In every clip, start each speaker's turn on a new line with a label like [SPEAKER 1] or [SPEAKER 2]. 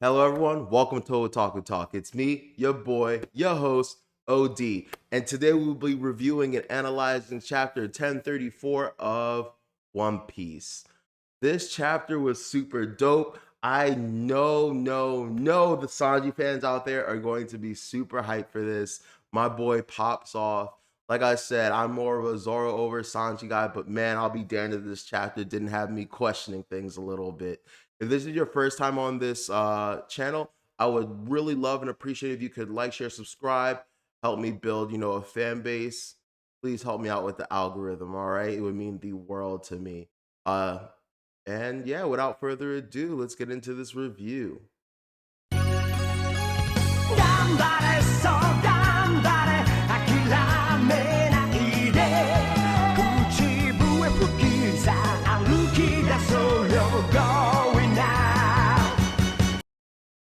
[SPEAKER 1] Hello, everyone. Welcome to Otaku Talk. It's me, your boy, your host, OD. And today we will be reviewing and analyzing chapter 1034 of One Piece. This chapter was super dope. I know the Sanji fans out there are going to be super hyped for this. My boy pops off. Like I said, I'm more of a Zoro over Sanji guy, but man, I'll be damned if this chapter didn't have me questioning things a little bit. If this is your first time on this channel, I would really love and appreciate if you could like, share, subscribe, help me build, a fan base. Please help me out with the algorithm, all right? It would mean the world to me. Uh, and yeah, without further ado, let's get into this review.
[SPEAKER 2] 頑張れそう頑張れ諦めないで口笛吹きさ歩き出そうよ Going now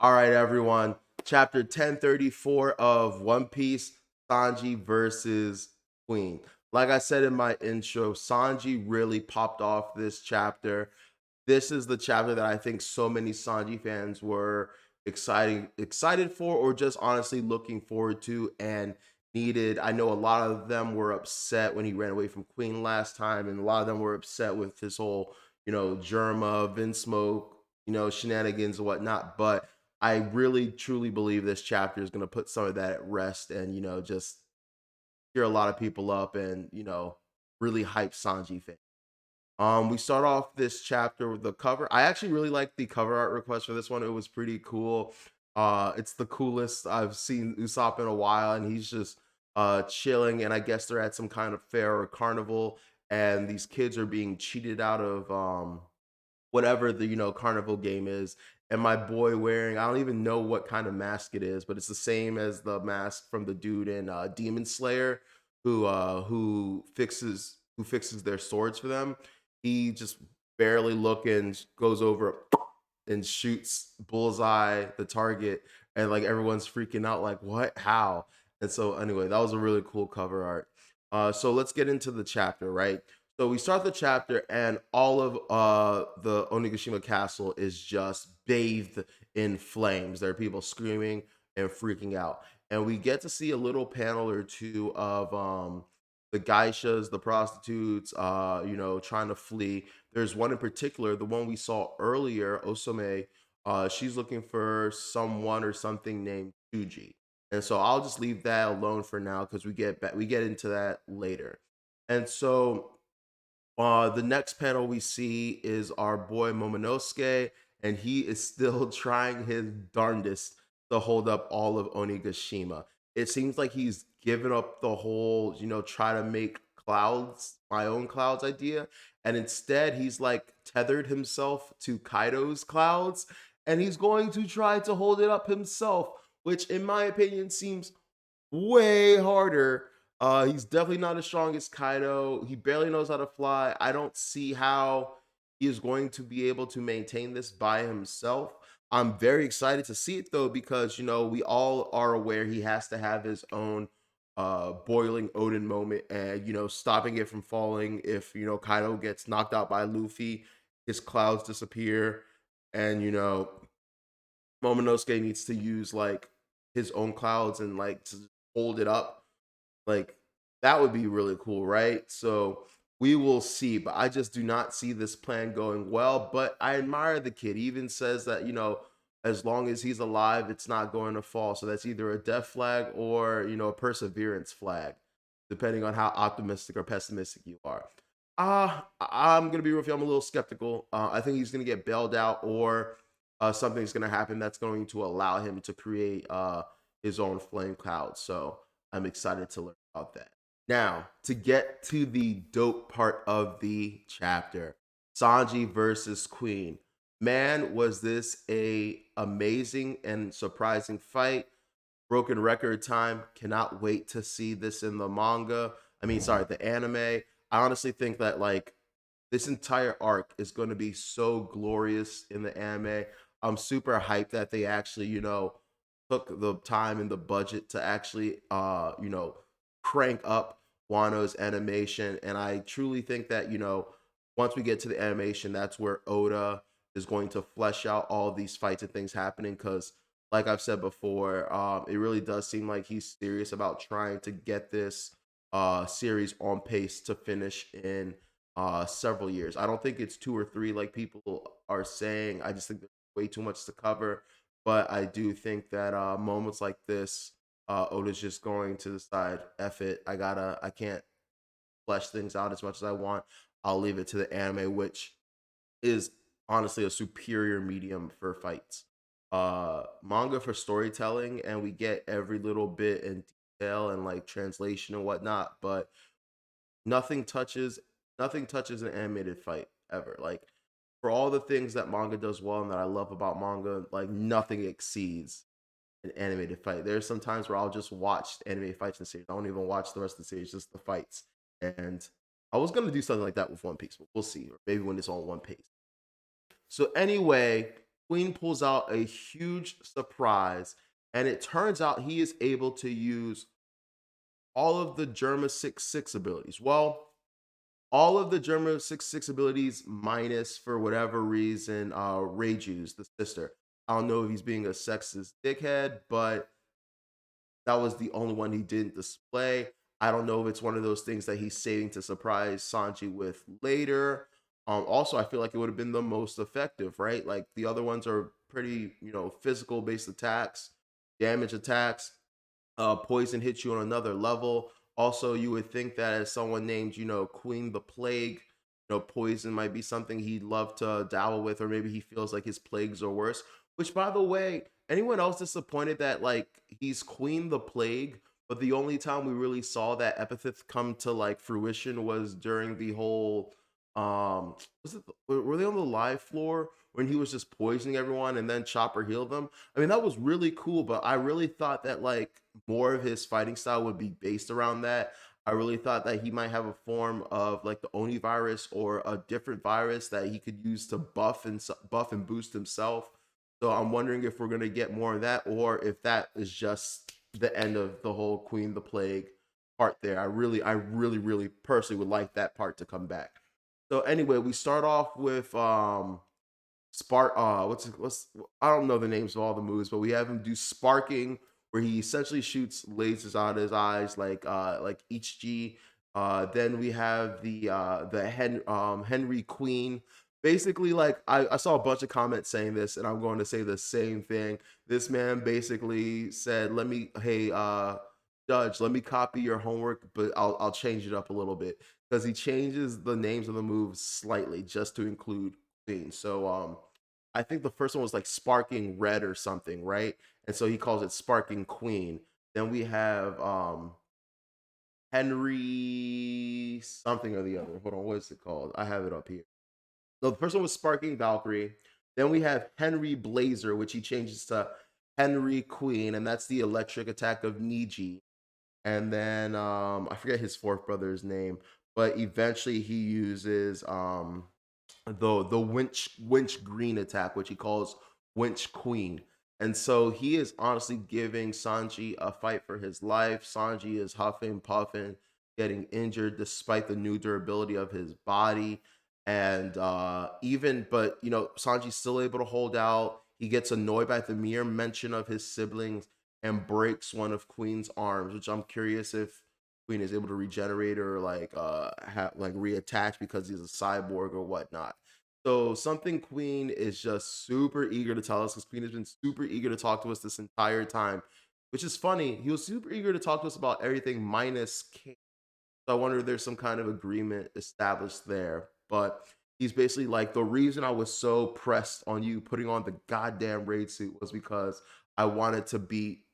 [SPEAKER 1] All right, everyone. Chapter 1034 of One Piece, Sanji versus Queen. Like I said in my intro, Sanji really popped off this chapter. This is the chapter that I think so many Sanji fans were excited for, or just honestly looking forward to and needed. I know a lot of them were upset when he ran away from Queen last time, and a lot of them were upset with his whole, Germa, Vinsmoke, shenanigans and whatnot. But I really truly believe this chapter is going to put some of that at rest and, just cheer a lot of people up and, really hype Sanji fans. We start off this chapter with the cover. I actually really like the cover art request for this one. It was pretty cool. It's the coolest I've seen Usopp in a while, and he's just chilling. And I guess they're at some kind of fair or carnival, and these kids are being cheated out of whatever the carnival game is. And my boy wearing, I don't even know what kind of mask it is, but it's the same as the mask from the dude in Demon Slayer who fixes their swords for them. He just barely looking goes over and shoots bullseye the target, and like everyone's freaking out like what, how. And so anyway, that was a really cool cover art. So let's get into the chapter, right? So we start the chapter and all of the Onigashima castle is just bathed in flames. There are people screaming and freaking out, and we get to see a little panel or two of the geishas, the prostitutes, trying to flee. There's one in particular, the one we saw earlier, Osome. She's looking for someone or something named Chuji, and so I'll just leave that alone for now because we get into that later. And so the next panel we see is our boy Momonosuke, and he is still trying his darndest to hold up all of Onigashima. It seems like he's given up the whole, try to make clouds, my own clouds idea. And instead, he's like tethered himself to Kaido's clouds, and he's going to try to hold it up himself, which, in my opinion, seems way harder. He's definitely not as strong as Kaido. He barely knows how to fly. I don't see how he is going to be able to maintain this by himself. I'm very excited to see it though, because we all are aware he has to have his own boiling Odin moment, and stopping it from falling. If Kaido gets knocked out by Luffy, his clouds disappear, and Momonosuke needs to use like his own clouds and like to hold it up. Like that would be really cool, right? So we will see, but I just do not see this plan going well. But I admire the kid. He even says that, as long as he's alive, it's not going to fall. So that's either a death flag or, a perseverance flag, depending on how optimistic or pessimistic you are. I'm gonna be with you. I'm a little skeptical. I think he's gonna get bailed out, or something's gonna happen that's going to allow him to create his own flame cloud. So I'm excited to learn about that. Now, to get to the dope part of the chapter, Sanji versus Queen. Man, was this a amazing and surprising fight. Broken record time. Cannot wait to see this in the manga. I mean, sorry, the anime. I honestly think that like this entire arc is going to be so glorious in the anime. I'm super hyped that they actually, took the time and the budget to actually crank up Wano's animation. And I truly think that, once we get to the animation, that's where Oda is going to flesh out all of these fights and things happening. Because, like I've said before, it really does seem like he's serious about trying to get this series on pace to finish in several years. I don't think it's 2 or 3 like people are saying. I just think there's way too much to cover. But I do think that moments like this, Oda's just going to decide, F it. I can't flesh things out as much as I want. I'll leave it to the anime, which is honestly a superior medium for fights. Manga for storytelling, and we get every little bit in detail and like translation and whatnot, but nothing touches nothing touches an animated fight ever. Like, for all the things that manga does well and that I love about manga, like nothing exceeds an animated fight. There's some times where I'll just watch animated fights in the series. I don't even watch the rest of the series, just the fights. And I was gonna do something like that with One Piece, but we'll see. Or maybe when it's on One Piece. So anyway, Queen pulls out a huge surprise, and it turns out he is able to use all of the Germa 6-6 abilities. Well, all of the Germa 6-6 abilities minus, for whatever reason, Reiju's, the sister. I don't know if he's being a sexist dickhead, but that was the only one he didn't display. I don't know if it's one of those things that he's saving to surprise Sanji with later. Also, I feel like it would have been the most effective, right? Like the other ones are pretty, physical based attacks, damage attacks. Poison hits you on another level. Also, you would think that as someone named, Queen the Plague, poison might be something he'd love to dabble with, or maybe he feels like his plagues are worse. Which, by the way, anyone else disappointed that like he's Queen the Plague, but the only time we really saw that epithet come to like fruition was during the whole was it were they on the live floor when he was just poisoning everyone and then Chopper healed them? I mean, that was really cool, but I really thought that like more of his fighting style would be based around that. I really thought that he might have a form of like the Oni virus or a different virus that he could use to buff and boost himself. So I'm wondering if we're gonna get more of that, or if that is just the end of the whole Queen the Plague part there. I really personally would like that part to come back. So anyway, we start off with Spark. What's I don't know the names of all the moves, but we have him do sparking, where he essentially shoots lasers out of his eyes, like each G. Then we have the Henry Queen. Basically, like I saw a bunch of comments saying this, and I'm going to say the same thing. This man basically said, "Let me, hey, Judge, let me copy your homework, but I'll change it up a little bit," because he changes the names of the moves slightly just to include Queen. So I think the first one was like Sparking Red or something, right? And so he calls it Sparking Queen. Then we have Henry something or the other. Hold on, what is it called? I have it up here. No, the first one was Sparking Valkyrie. Then we have Henry Blazer, which he changes to Henry Queen, and that's the electric attack of Niji. And then I forget his fourth brother's name, but eventually he uses the winch green attack, which he calls winch queen. And so he is honestly giving Sanji a fight for his life. Sanji is huffing, puffing, getting injured despite the new durability of his body. And Sanji's still able to hold out. He gets annoyed by the mere mention of his siblings and breaks one of Queen's arms, which I'm curious if Queen is able to regenerate or like reattach because he's a cyborg or whatnot. So something Queen is just super eager to tell us, because Queen has been super eager to talk to us this entire time, which is funny. He was super eager to talk to us about everything minus King. So I wonder if there's some kind of agreement established there. But he's basically like, the reason I was so pressed on you putting on the goddamn raid suit was because I wanted to beat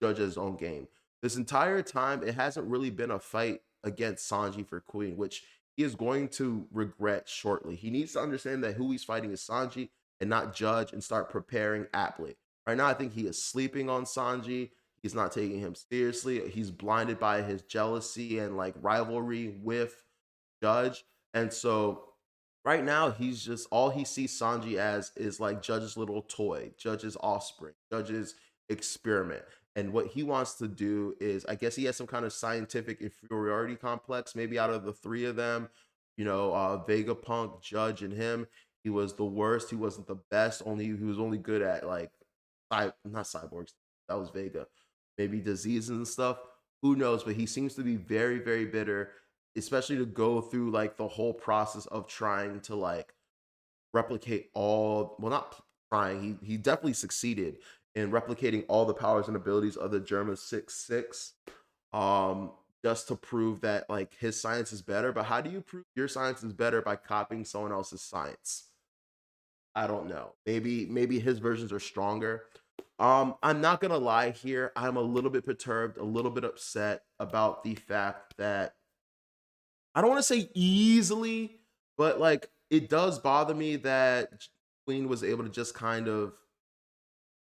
[SPEAKER 1] Judge's own game. This entire time, it hasn't really been a fight against Sanji for Queen, which he is going to regret shortly. He needs to understand that who he's fighting is Sanji and not Judge, and start preparing aptly. Right now, I think he is sleeping on Sanji. He's not taking him seriously. He's blinded by his jealousy and like rivalry with Judge. And so right now, he's just, all he sees Sanji as is like Judge's little toy, Judge's offspring, Judge's experiment. And what he wants to do is, I guess he has some kind of scientific inferiority complex, maybe out of the three of them, Vegapunk, Judge, and him. He was the worst. He wasn't the best. Only he was only good at like not cyborgs. That was Vega. Maybe diseases and stuff. Who knows? But he seems to be very, very bitter, especially to go through like the whole process of trying to like replicate all, well, not trying, he definitely succeeded in replicating all the powers and abilities of the German 6-6, um just to prove that like his science is better. But how do you prove your science is better by copying someone else's science? I don't know. Maybe his versions are stronger. I'm not gonna lie here. I'm a little bit perturbed, a little bit upset about the fact that I don't want to say easily, but like it does bother me that Queen was able to just kind of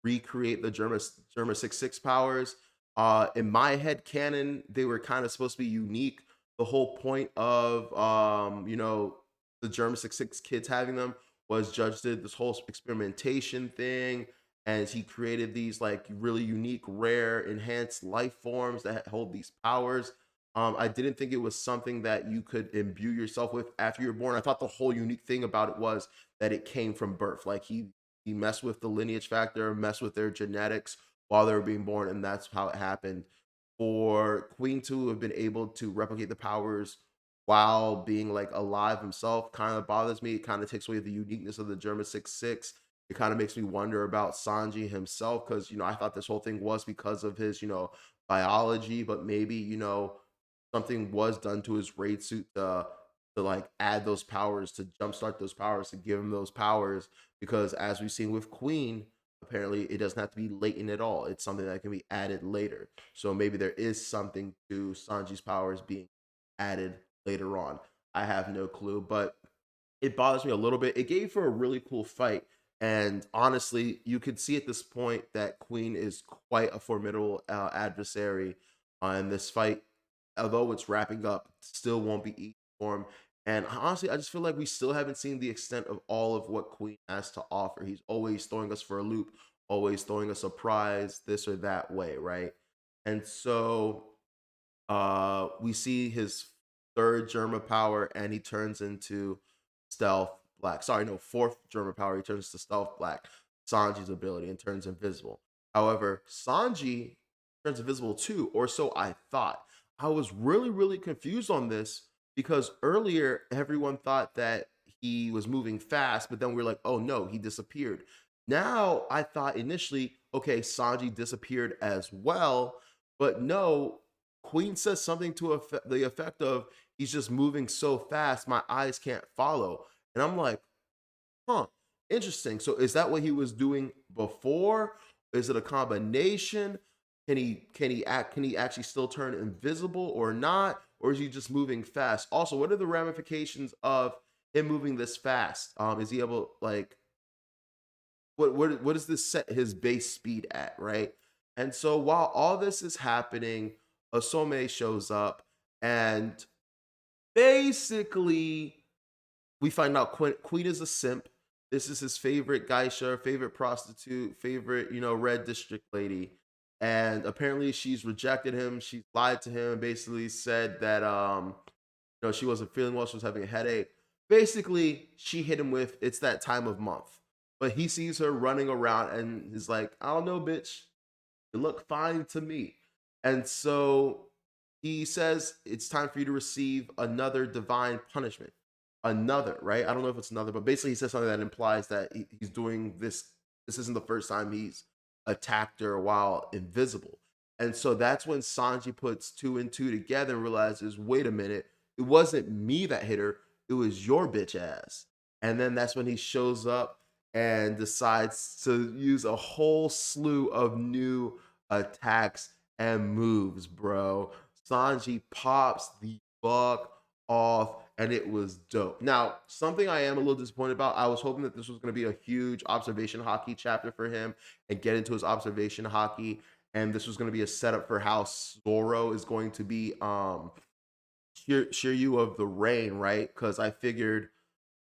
[SPEAKER 1] recreate the Germa 6-6 powers. In my head canon, they were kind of supposed to be unique. The whole point of the Germa 6-6 kids having them was Judge did this whole experimentation thing, and he created these like really unique, rare, enhanced life forms that hold these powers. I didn't think it was something that you could imbue yourself with after you're born. I thought the whole unique thing about it was that it came from birth. Like he messed with the lineage factor, messed with their genetics while they were being born, and that's how it happened. For Queen to have been able to replicate the powers while being like alive himself kind of bothers me. It kind of takes away the uniqueness of the German 6-6. It kind of makes me wonder about Sanji himself because I thought this whole thing was because of his biology, but maybe something was done to his raid suit to like add those powers, to jumpstart those powers, to give him those powers. Because as we've seen with Queen, apparently it doesn't have to be latent at all. It's something that can be added later. So maybe there is something to Sanji's powers being added later on. I have no clue, but it bothers me a little bit. It gave for a really cool fight. And honestly, you could see at this point that Queen is quite a formidable adversary in this fight. Although it's wrapping up, still won't be easy for him. And honestly, I just feel like we still haven't seen the extent of all of what Queen has to offer. He's always throwing us for a loop, always throwing a surprise, this or that way, right? And so we see his third Germa power, and he turns into stealth black. Sorry, no, fourth Germa power. He turns to stealth black. Sanji's ability, and turns invisible. However, Sanji turns invisible too, or so I thought. I was really, really confused on this because earlier everyone thought that he was moving fast, but then we are like, oh no, he disappeared. Now I thought initially, okay, Sanji disappeared as well, but no, Queen says something to the effect of, he's just moving so fast, my eyes can't follow. And I'm like, huh, interesting. So is that what he was doing before? Is it a combination? Can he actually still turn invisible or not? Or is he just moving fast? Also, what are the ramifications of him moving this fast? Is he able, like, what does this set his base speed at, right? And so while all this is happening, Asome shows up, and basically we find out Queen is a simp. This is his favorite geisha, favorite prostitute, favorite, red district lady. And apparently she's rejected him. She's lied to him and basically said that she wasn't feeling well, she was having a headache. Basically, she hit him with, it's that time of month. But he sees her running around and is like, I don't know, bitch. You look fine to me. And so he says it's time for you to receive another divine punishment. Another, right? I don't know if it's another, but basically he says something that implies that he's doing this. This isn't the first time he's attacked her while invisible. And so that's when Sanji puts two and two together and realizes, wait a minute, it wasn't me that hit her, it was your bitch ass. And then that's when he shows up and decides to use a whole slew of new attacks and moves, bro. Sanji pops the fuck off, and it was dope. Now, something I am a little disappointed about, I was hoping that this was going to be a huge observation haki chapter for him and get into his observation haki, and this was going to be a setup for how Zoro is going to be Shiryu of the Rain, right? Because I figured,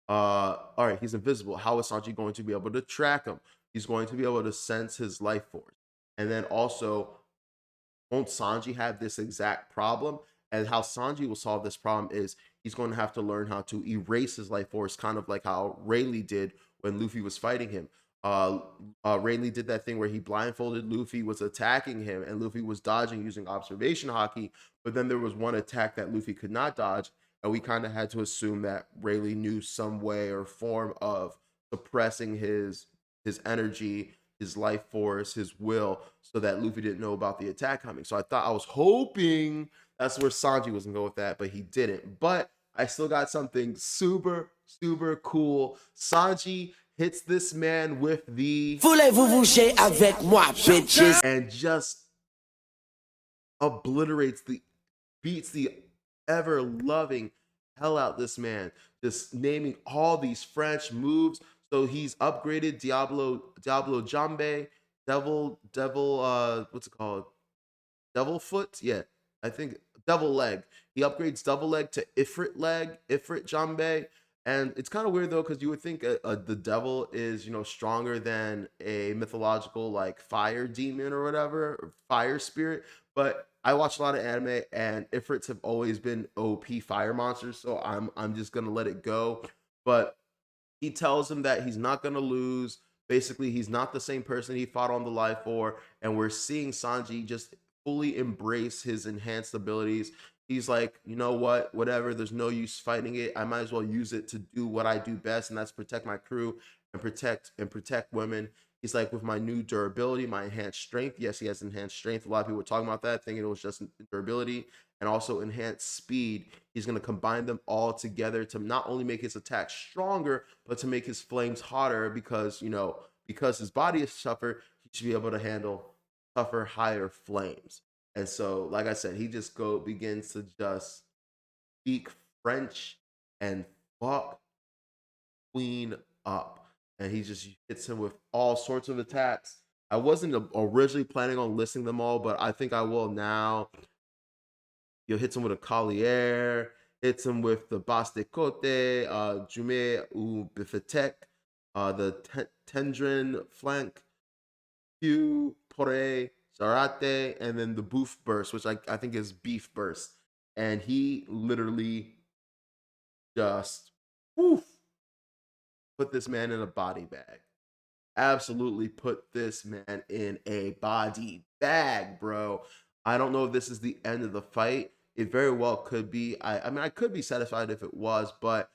[SPEAKER 1] all right, he's invisible. How is Sanji going to be able to track him? He's going to be able to sense his life force. And then also, won't Sanji have this exact problem? And how Sanji will solve this problem is he's going to have to learn how to erase his life force, kind of like how Rayleigh did when Luffy was fighting him. Uh, Rayleigh did that thing where he blindfolded Luffy, was attacking him, and Luffy was dodging using observation hockey. But then there was one attack that Luffy could not dodge, and we kind of had to assume that Rayleigh knew some way or form of suppressing his energy, his life force, his will, so that Luffy didn't know about the attack coming. So I was hoping that's where Sanji was gonna go with that, but he didn't. But I still got something super, super cool. Sanji hits this man with the
[SPEAKER 2] Voulez-vous bouger avec moi, bitches?
[SPEAKER 1] and just obliterates beats the ever loving hell out this man, just naming all these French moves. So he's upgraded Diablo Jambe, what's it called? Devil foot? Yeah, I think devil leg. He upgrades double leg to Ifrit leg, Ifrit Jambe. And it's kind of weird though, because you would think the devil is, stronger than a mythological like fire demon or whatever, or fire spirit. But I watch a lot of anime, and Ifrits have always been OP fire monsters, so I'm just gonna let it go. But he tells him that he's not gonna lose. Basically, he's not the same person he fought on the Life for, and we're seeing Sanji just fully embrace his enhanced abilities. He's like, you know what, whatever, there's no use fighting it. I might as well use it to do what I do best, and that's protect my crew and protect women. He's like, with my new durability, my enhanced strength. Yes, he has enhanced strength. A lot of people were talking about that, thinking it was just durability, and also enhanced speed. He's going to combine them all together to not only make his attack stronger, but to make his flames hotter, because, because his body is tougher, he should be able to handle tougher, higher flames. And so, like I said, he just begins to just speak French and fuck Queen up. And he just hits him with all sorts of attacks. I wasn't originally planning on listing them all, but I think I will now. Hits him with a Collier, hits him with the Basse Cote, Jume ou Bifetek, the Tendrin flank, Q, Pore, Zarate, and then the Boof Burst, which I think is Beef Burst. And he literally just put this man in a body bag. Absolutely put this man in a body bag, bro. I don't know if this is the end of the fight. It very well could be. I mean, I could be satisfied if it was, but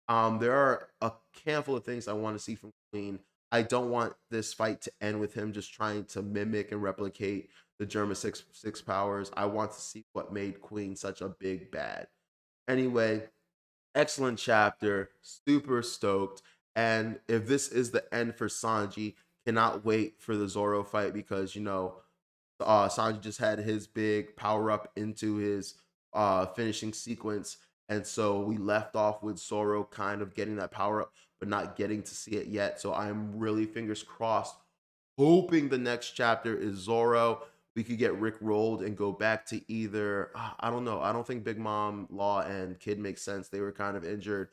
[SPEAKER 1] there are a handful of things I want to see from Queen. I don't want this fight to end with him just trying to mimic and replicate the German six powers. I want to see what made Queen such a big bad. Anyway, excellent chapter. Super stoked. And if this is the end for Sanji, cannot wait for the Zoro fight, because Sanji just had his big power up into his finishing sequence, and so we left off with Zoro kind of getting that power up, but not getting to see it yet. So I'm really, fingers crossed, hoping the next chapter is Zoro. We could get Rick rolled and go back to either, I don't know. I don't think Big Mom, Law, and Kid make sense. They were kind of injured.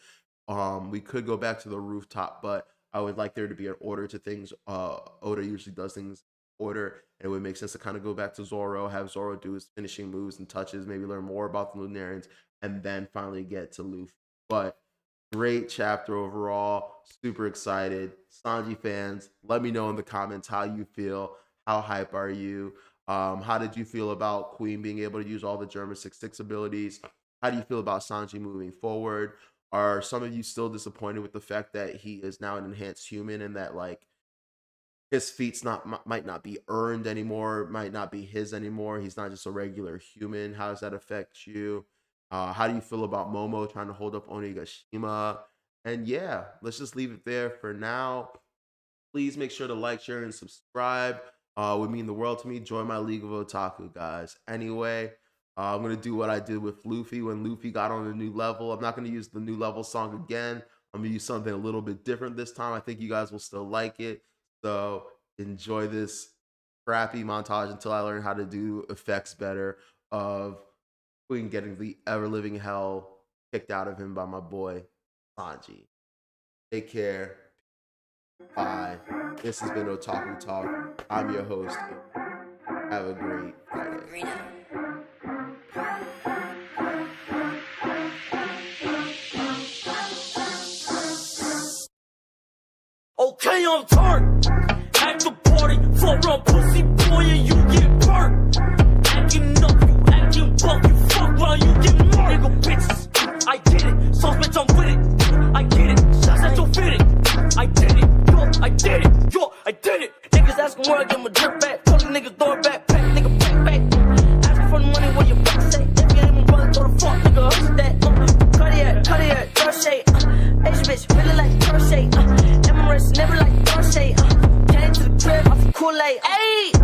[SPEAKER 1] We could go back to the rooftop, but I would like there to be an order to things. Oda usually does things order, and it would make sense to kind of go back to Zoro, have Zoro do his finishing moves and touches, maybe learn more about the Lunarians, and then finally get to Luffy. But great chapter overall. Super excited. Sanji fans, let me know in the comments how you feel. How hype are you? How did you feel about Queen being able to use all the German 6/6 abilities? How do you feel about Sanji moving forward? Are some of you still disappointed with the fact that he is now an enhanced human, and that like his feats might not be earned anymore, might not be his anymore? He's not just a regular human. How does that affect you? How do you feel about Momo trying to hold up Onigashima? And yeah, let's just leave it there for now. Please make sure to like, share, and subscribe. Would mean the world to me. Join my League of Otaku, guys. Anyway, I'm going to do what I did with Luffy when Luffy got on a new level. I'm not going to use the new level song again. I'm going to use something a little bit different this time. I think you guys will still like it. So enjoy this crappy montage until I learn how to do effects better of Queen getting the ever-living hell kicked out of him by my boy, Sanji. Take care. Bye. This has been Otaku Talk. I'm your host. Have a great Friday.
[SPEAKER 3] on turn. At the party, float on pussy boy, and you get burnt. Acting up, you acting buck, you fuck around, you get murdered. Nigga bitches, I get it. Sauce bitch, I'm with it. I get it. Shots at your fitted. I did it. Yo, I did it. Yo, I did it. Niggas asking where I get my drip back. Told the niggas throw it back, pack, nigga, back. Asking for the money, what you back say? If you ain't my brother, throw the fuck, nigga, hustle that. Cartier, crochet. Asian bitch, really like crochet. Emirates, never like crochet. Came to the crib, off the Kool-Aid. Ayy.